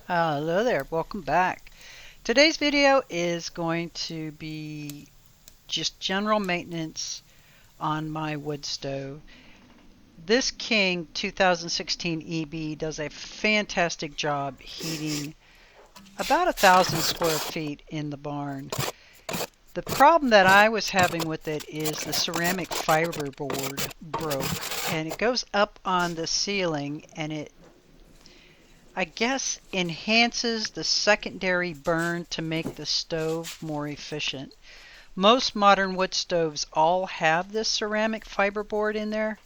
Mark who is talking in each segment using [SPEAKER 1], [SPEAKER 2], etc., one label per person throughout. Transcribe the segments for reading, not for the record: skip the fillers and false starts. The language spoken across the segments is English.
[SPEAKER 1] Hello there, welcome back. Today's video is going to be just general maintenance on my wood stove. This King 2016 EB does a fantastic job heating about 1,000 square feet in the barn. The problem that I was having with it is the ceramic fiberboard broke, and it goes up on the ceiling and it, I guess, enhances the secondary burn to make the stove more efficient. Most modern wood stoves all have this ceramic fiberboard in there.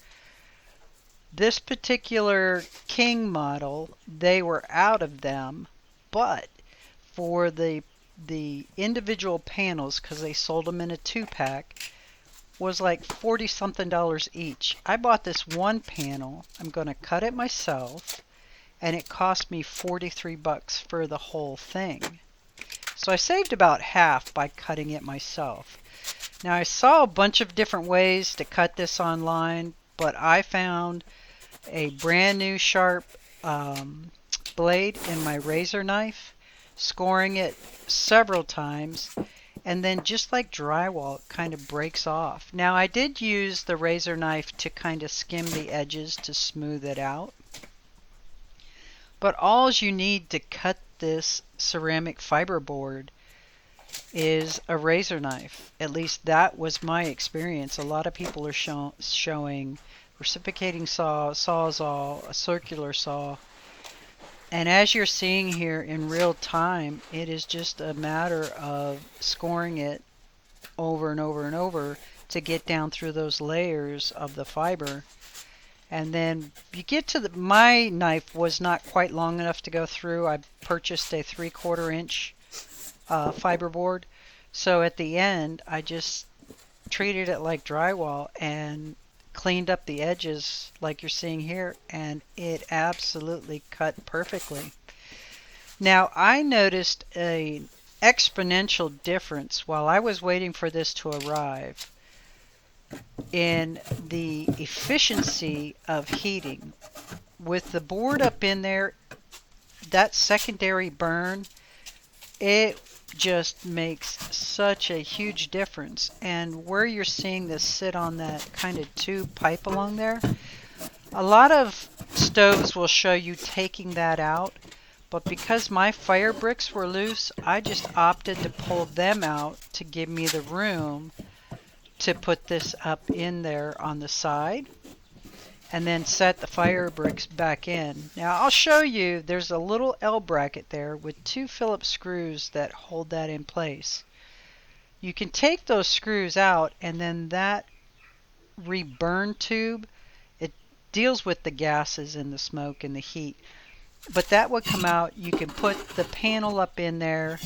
[SPEAKER 1] This particular King model, they were out of them, but for the individual panels, because they sold them in a 2-pack, was like 40 something dollars each. I bought this one panel. I'm going to cut it myself, and it cost me 43 bucks for the whole thing. So I saved about half by cutting it myself. Now I saw a bunch of different ways to cut this online, but I found a brand new sharp blade in my razor knife, scoring it several times, and then just like drywall, it kind of breaks off. Now I did use the razor knife to kind of skim the edges to smooth it out. But all you need to cut this ceramic fiberboard is a razor knife. At least that was my experience. A lot of people are showing reciprocating saw, sawzall, a circular saw. And as you're seeing here in real time, it is just a matter of scoring it over and over and over to get down through those layers of the fiber. And then you get to my knife was not quite long enough to go through. I purchased a 3/4 inch fiberboard. So at the end, I just treated it like drywall and cleaned up the edges like you're seeing here, and it absolutely cut perfectly. Now I noticed an exponential difference while I was waiting for this to arrive in the efficiency of heating. With the board up in there, that secondary burn, it just makes such a huge difference. And where you're seeing this sit on that kind of tube pipe along there, a lot of stoves will show you taking that out, but because my fire bricks were loose, I just opted to pull them out to give me the room to put this up in there on the side and then set the fire bricks back in. Now I'll show you, there's a little L bracket there with 2 Phillips screws that hold that in place. You can take those screws out, and then that reburn tube, it deals with the gases and the smoke and the heat, but that would come out. You can put the panel up in there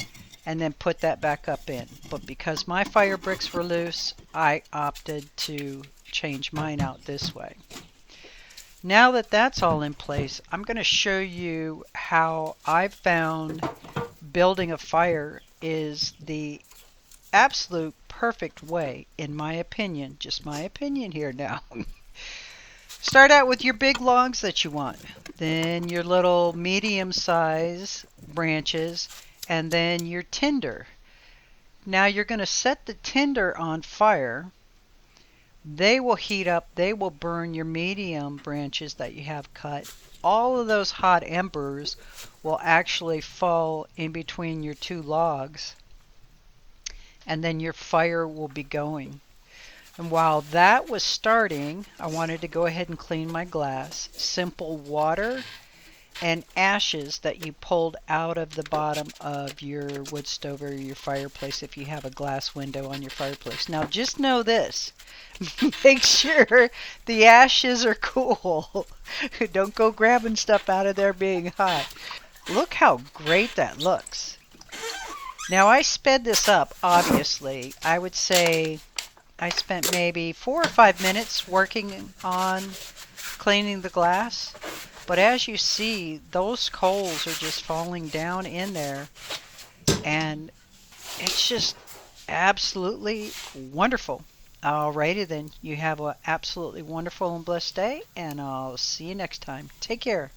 [SPEAKER 1] and then put that back up in. But because my fire bricks were loose, I opted to change mine out this way. Now that that's all in place, I'm going to show you how I've found building a fire is the absolute perfect way, in my opinion. Just my opinion here now. Start out with your big logs that you want, then your little medium size branches, and then your tinder. Now you're going to set the tinder on fire. They will heat up, they will burn your medium branches that you have cut. All of those hot embers will actually fall in between your 2 logs, and then your fire will be going. And while that was starting, I wanted to go ahead and clean my glass. Simple water and ashes that you pulled out of the bottom of your wood stove or your fireplace if you have a glass window on your fireplace. Now just know this, make sure the ashes are cool. Don't go grabbing stuff out of there being hot. Look how great that looks. Now I sped this up, obviously. I would say I spent maybe 4 or 5 minutes working on cleaning the glass. But as you see, those coals are just falling down in there, and it's just absolutely wonderful. Alrighty then, you have an absolutely wonderful and blessed day, and I'll see you next time. Take care.